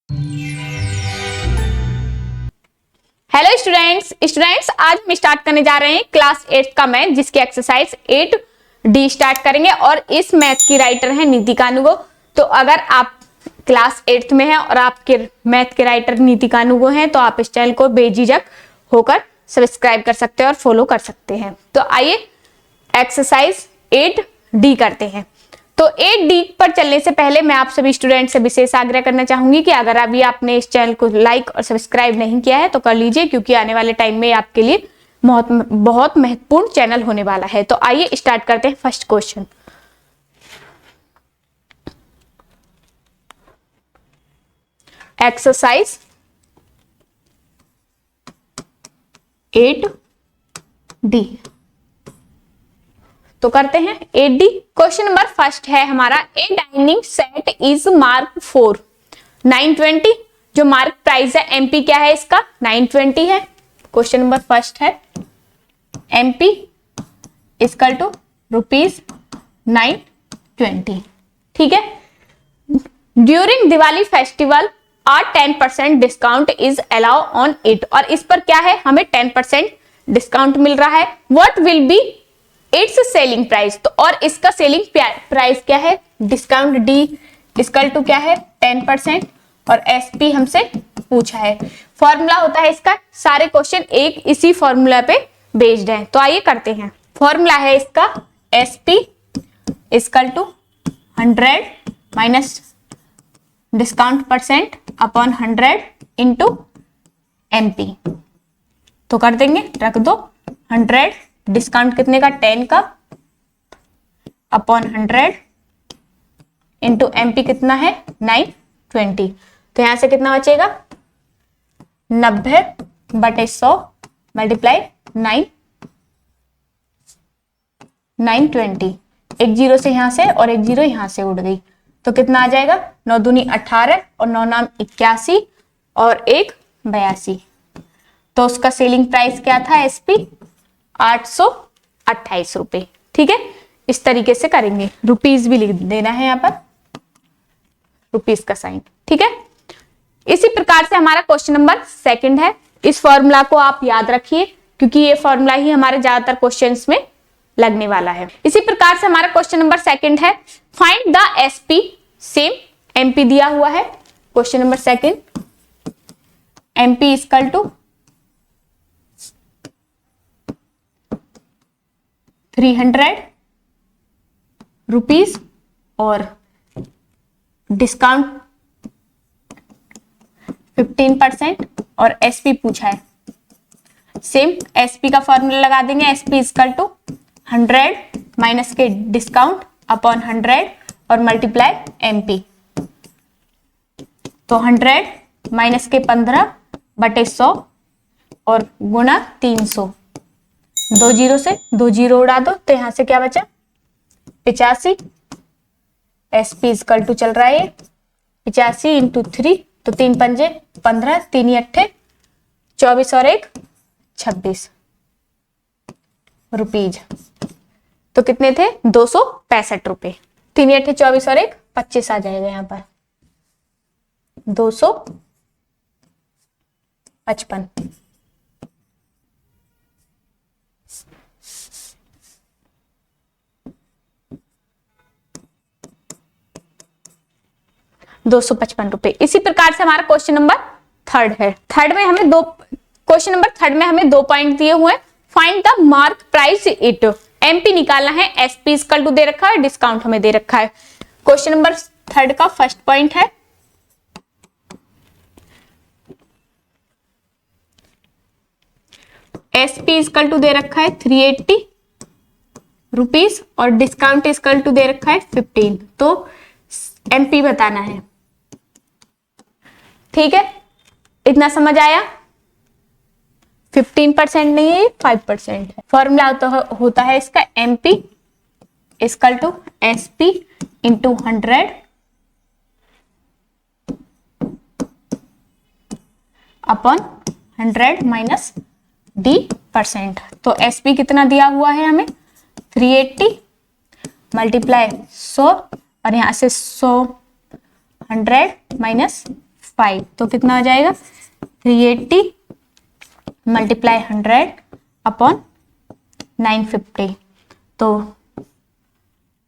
Hello students आज हम start करने जा रहे हैं क्लास 8 का मैथ, जिसकी एक्सरसाइज 8D स्टार्ट करेंगे और इस मैथ की राइटर है नीतिका अनुगो। तो अगर आप क्लास 8th में हैं और आपके मैथ के राइटर नीतिका अनुगो हैं तो आप इस चैनल को बेझिझक होकर सब्सक्राइब कर सकते हैं और फॉलो कर सकते हैं। तो आइए एक्सरसाइज 8D करते हैं। तो 8D पर चलने से पहले मैं आप सभी स्टूडेंट से विशेष आग्रह करना चाहूंगी कि अगर अभी आपने इस चैनल को लाइक और सब्सक्राइब नहीं किया है तो कर लीजिए, क्योंकि आने वाले टाइम में आपके लिए बहुत महत्वपूर्ण चैनल होने वाला है। तो आइए स्टार्ट करते हैं फर्स्ट क्वेश्चन। एक्सरसाइज 8D तो करते हैं 8D। क्वेश्चन नंबर फर्स्ट है हमारा, a dining set is mark for 920। जो मार्क प्राइस है एमपी क्या है इसका, 920 है। क्वेश्चन नंबर फर्स्ट है एमपी इक्वल टू रुपीज 920। ठीक है। During Diwali festival a 10% discount is allow on it. और इस पर क्या है, हमें 10% डिस्काउंट मिल रहा है। What will be it's selling price. तो और इसका सेलिंग प्राइस क्या है, डिस्काउंट डी इक्वल टू क्या है 10% और एसपी हमसे पूछा है। फॉर्मूला होता है इसका, सारे क्वेश्चन एक इसी फॉर्मूला पे बेस्ड है। तो आइए करते हैं। फॉर्मूला है इसका SP equal to 100 minus discount percent upon 100 into MP. तो कर देंगे, रख दो 100 डिस्काउंट कितने का 10 का अपॉन 100 इंटू एमपी कितना है 920। तो यहां से कितना बचेगा 90/100 मल्टीप्लाई 920। एक जीरो से यहां से और एक जीरो यहां से उड़ गई तो कितना आ जाएगा 9 दूनी 18 और 9 नाम 81 और 1 82। तो उसका सेलिंग प्राइस क्या था एसपी 828 रुपए। ठीक है, इस तरीके से करेंगे। रुपीज भी लिख देना है यहाँ पर, रुपीज का साइन। ठीक है। इसी प्रकार से हमारा क्वेश्चन नंबर सेकंड है। इस फॉर्मूला को आप याद रखिए क्योंकि ये फॉर्मूला ही हमारे ज्यादातर क्वेश्चंस में लगने वाला है। इसी प्रकार से हमारा क्वेश्चन नंबर सेकंड है, find the SP. Same MP दिया हुआ है। Question number second, MP equal to 300 rupees और डिस्काउंट 15% और एसपी पूछा है। सेम एसपी का फॉर्मूला लगा देंगे, एसपी इक्वल टू 100 माइनस के डिस्काउंट अपॉन 100 और मल्टीप्लाई एमपी। तो 100 माइनस के 15/100 और गुणा 300। 2 जीरो से 2 जीरो उड़ा दो तो यहां से क्या बचा 85। एसपी इक्वल टू चल रहा है 85 इंटू 3 तो 3 पंजे 15, 3 अट्ठे 24 और 1 26 रुपीज। तो कितने थे 265 रुपए। 3 अट्ठे 24 और 1 25 आ जाएगा यहाँ पर 255। ₹255। इसी प्रकार से हमारा क्वेश्चन नंबर थर्ड है। क्वेश्चन नंबर थर्ड में हमें 2 पॉइंट दिए हुए हैं। Find the mark price it. MP निकालना है, एसपी इक्वल टू दे रखा है, डिस्काउंट हमें दे रखा है। क्वेश्चन नंबर थर्ड का फर्स्ट पॉइंट है एसपी इक्वल टू दे रखा है 380 रुपीज और डिस्काउंट इक्वल टू दे रखा है 15। तो एमपी बताना है। ठीक है, इतना समझ आया। 15% नहीं है, 5% है। फॉर्मूला होता है इसका MP equal to SP into 100 upon 100 minus D%। तो एसपी कितना दिया हुआ है हमें 380 मल्टीप्लाई 100 और यहां से 100 100 माइनस 5, तो कितना हो जाएगा 380 मल्टीप्लाई 100 अपॉन 950। तो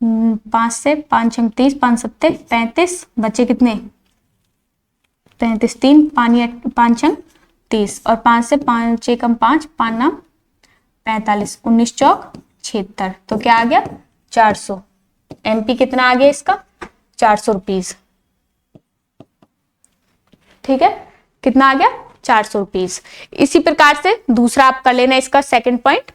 5 से 5 छंग 30, 5 सत्ते 35, बचे कितने 35, 3 5 छंग 30 और 5 से 5 एकम 5, 5 नाम 45, 19 चौक 76, तो क्या आ गया 400। एमपी कितना आ गया इसका 400 रुपीज। ठीक है, कितना आ गया 400 रुपीज। इसी प्रकार से दूसरा आप कर लेना इसका सेकंड पॉइंट।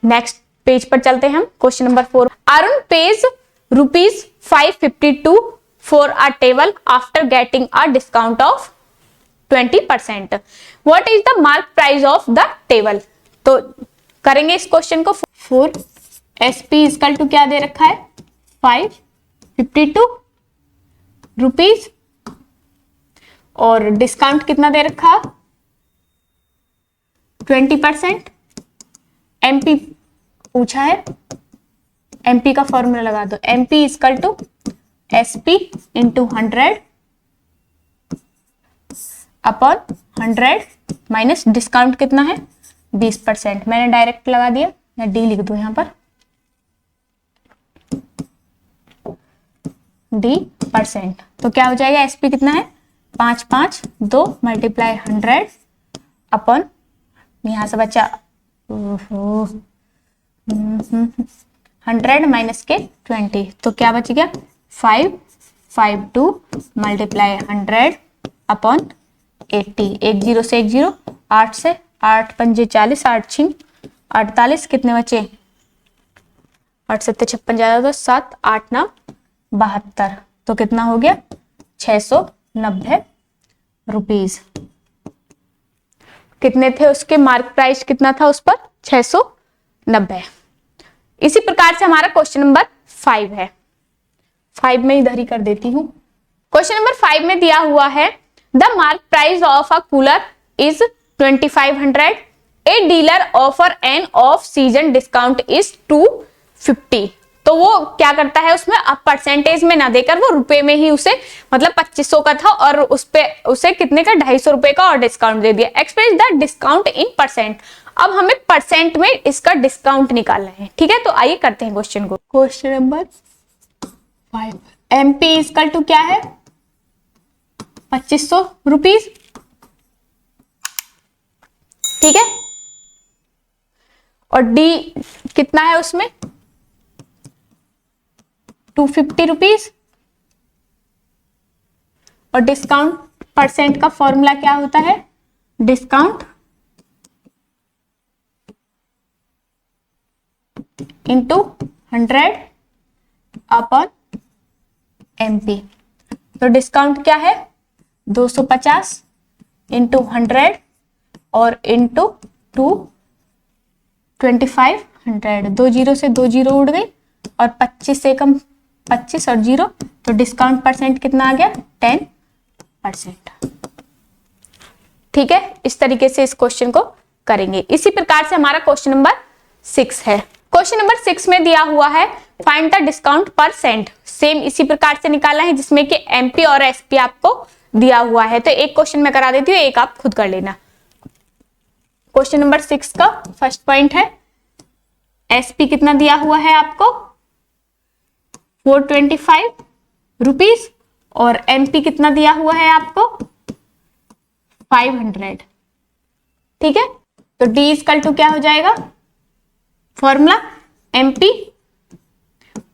नेक्स्ट पेज पर चलते हैं हम। Question number 4, Arun page ₹552 for a table after getting a discount of 20%। What is the mark price of the table. तो करेंगे इस क्वेश्चन को। 4 SP इक्वल टू क्या दे रखा है 552 रुपीज और डिस्काउंट कितना दे रखा 20%। एमपी पूछा है, एमपी का फॉर्मूला लगा दो। MP equal to SP into 100 upon 100 minus discount कितना है 20%। मैंने डायरेक्ट लगा दिया, मैं डी लिख दूं यहां पर, D%। तो क्या हो जाएगा SP कितना है 552 मल्टीप्लाई 100 अपॉन यहां से बचा 100 माइनस के 20, तो क्या बच गया 552 मल्टीप्लाई 100 अपॉन 80। 1 0 से 1 0, 8 से 8 पंजे 40, 8 छिंग 48, कितने बचे 8 7 56 ज्यादा तो 7 8 9 72, तो कितना हो गया 690 रुपीज। कितने थे उसके मार्क प्राइस कितना था उस पर 690। इसी प्रकार से हमारा क्वेश्चन नंबर 5 है। 5 में इधर ही कर देती हूं। क्वेश्चन नंबर 5 में दिया हुआ है the mark price of a cooler is 2500, a dealer offer an off season discount is 250। तो वो क्या करता है उसमें अब परसेंटेज में ना देकर वो रुपए में ही उसे मतलब 2500 का था और उस पे उसे कितने का 250 रुपए का और डिस्काउंट दे दिया। Express the discount in percent. अब हमें परसेंट में इसका डिस्काउंट निकालना है। ठीक है, तो आइए करते हैं क्वेश्चन को। Question number 5, MP equal to क्या है 2500 रुपीज। ठीक है, और डी कितना है उसमें 250 रुपीज और डिस्काउंट परसेंट का फॉर्मूला क्या होता है डिस्काउंट इंटू 100 अपॉन एमपी। तो डिस्काउंट क्या है 250 इंटू 100 और इंटू 2500। 2 0 से 2 0 उड़ गई और 25 से कम 25 और 0, तो डिस्काउंट परसेंट कितना आ गया 10%। ठीक है, इस तरीके से इस क्वेश्चन को करेंगे। इसी प्रकार से हमारा क्वेश्चन नंबर 6 है। क्वेश्चन नंबर 6 में दिया हुआ है find the discount percent. Same इसी प्रकार से निकालना है जिसमें कि एमपी और एसपी आपको दिया हुआ है। तो एक क्वेश्चन मैं करा देती हूँ, एक आप खुद कर लेना। क्वेश्चन नंबर 6 का फर्स्ट पॉइंट है एसपी कितना दिया हुआ है आपको 425 रुपीज और एमपी कितना दिया हुआ है आपको 500। ठीक है, तो डी इक्वल टू क्या हो जाएगा फॉर्मूला एमपी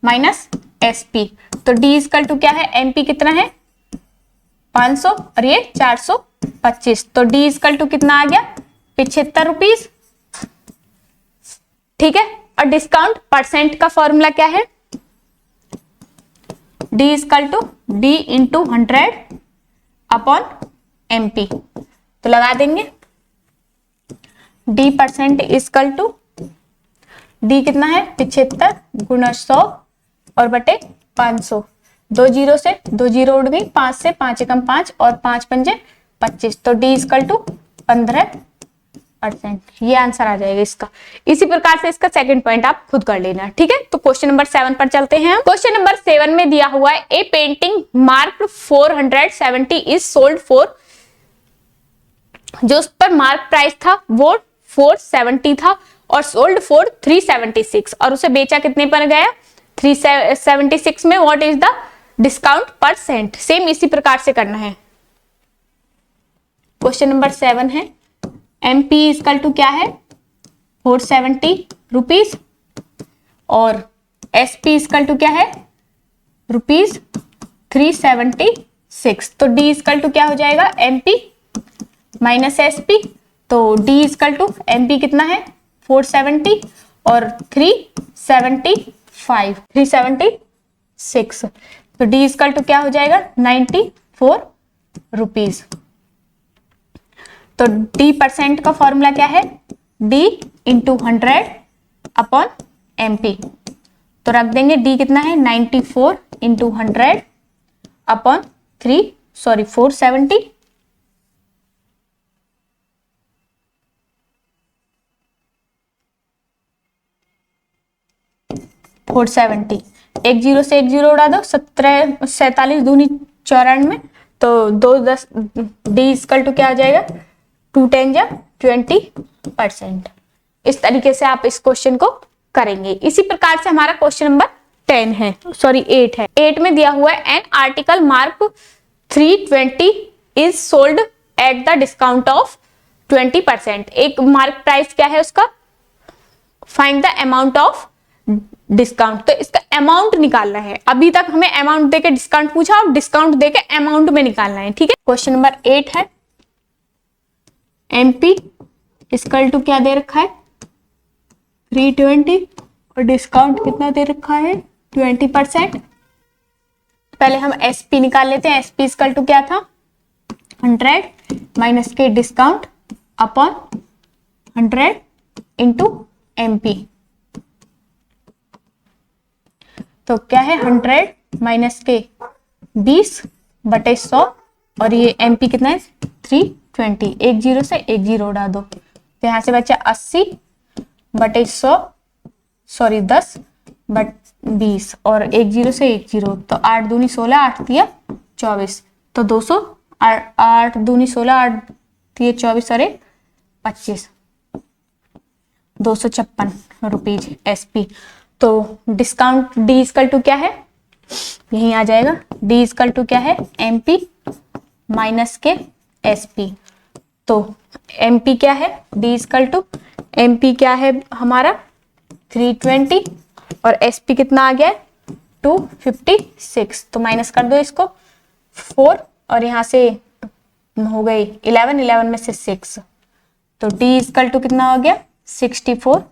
माइनस एसपी। तो डी इक्वल टू क्या है एमपी कितना है 500 और ये 425, तो डी इक्वल टू कितना आ गया 75 रुपीज। ठीक है, और डिस्काउंट परसेंट का फॉर्मूला क्या है D equal to D into 100 upon MP. तो लगा देंगे D percent equal to D कितना है 75 गुणा 100 और बटे 500। 2 0 से 2 0 उड़ गई, 5 से 5 एकम 5 और 5 पंजे 25, तो डी इक्वल टू 15 20%, ये आंसर आ जाएगा इसका। इसी प्रकार से इसका सेकंड पॉइंट आप खुद कर लेना, ठीक है। तो क्वेश्चन नंबर 7 पर चलते हैं। क्वेश्चन नंबर 7 में दिया हुआ है a painting marked 470 is sold for, जो उस पर मार्क प्राइस था वो 470 था और सोल्ड फॉर 376, और उसे बेचा कितने पर गया 376 में। What is the discount %? Same इसी प्रकार से करना है। क्वेश्चन नंबर 7 है MP इक्वल टू क्या है 470 रुपीज और SP इक्वल टू क्या है रुपीज 376। तो D इक्वल टू क्या हो जाएगा MP माइनस SP। तो D इक्वल टू MP कितना है 470 और 376। तो D इक्वल टू क्या हो जाएगा 94 रुपीज। तो D% का फॉर्मूला क्या है D इंटू 100 अपॉन MP। तो रख देंगे D कितना है 94 इंटू 100 अपॉन 470। एक जीरो से एक जीरो उड़ा दो, 47 दूनी 94, तो 2 10 D इक्वल टू क्या आ जाएगा 2 10 जा 20%। इस तरीके से आप इस क्वेश्चन को करेंगे। इसी प्रकार से हमारा क्वेश्चन नंबर 8 है। 8 में दिया हुआ है an article mark 320 is sold at the discount of 20%। एक मार्क प्राइस क्या है उसका, find the amount of discount. तो इसका अमाउंट निकालना है। अभी तक हमें अमाउंट देके डिस्काउंट पूछा और डिस्काउंट देके अमाउंट में निकालना है, ठीक है। क्वेश्चन नंबर 8 है MP इक्वल टू क्या दे रखा है 320 और डिस्काउंट कितना दे रखा है 20%। पहले हम SP निकाल लेते हैं। SP इक्वल टू क्या था 100 माइनस के डिस्काउंट अपॉन 100 इंटू MP। तो क्या है 100 माइनस के 20/100 और ये MP कितना है 320। एक जीरो से एक जीरो उड़ा दो, तो यहाँ से बचा 80/100 सॉरी 10/20 और एक जीरो से एक जीरो, तो 8 दूनी 16 8 तिया 24, तो 200 8 दूनी 16 8 तिया 24 अरे 25 256 रुपीज SP। तो डिस्काउंट D इक्वल टू क्या है यही आ जाएगा D इक्वल टू क्या है MP माइनस के SP। तो MP क्या है D इक्वल टू MP क्या है हमारा 320 और SP कितना आ गया 256। तो माइनस कर दो इसको 4 और यहाँ से हो गई 11 में से 6, तो D इक्वल टू कितना हो गया 64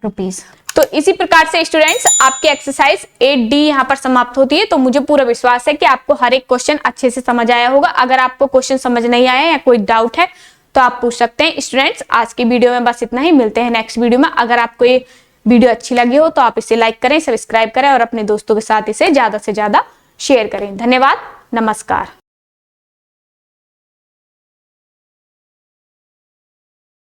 रुपीज। तो इसी प्रकार से स्टूडेंट्स आपकी एक्सरसाइज 8D यहाँ पर समाप्त होती है। तो मुझे पूरा विश्वास है कि आपको हर एक क्वेश्चन अच्छे से समझ आया होगा। अगर आपको क्वेश्चन समझ नहीं आया या कोई डाउट है तो आप पूछ सकते हैं। स्टूडेंट्स आज की वीडियो में बस इतना ही, मिलते हैं नेक्स्ट वीडियो में। अगर आपको ये वीडियो अच्छी लगी हो तो आप इसे लाइक करें, सब्सक्राइब करें और अपने दोस्तों के साथ इसे ज्यादा से ज्यादा शेयर करें। धन्यवाद, नमस्कार।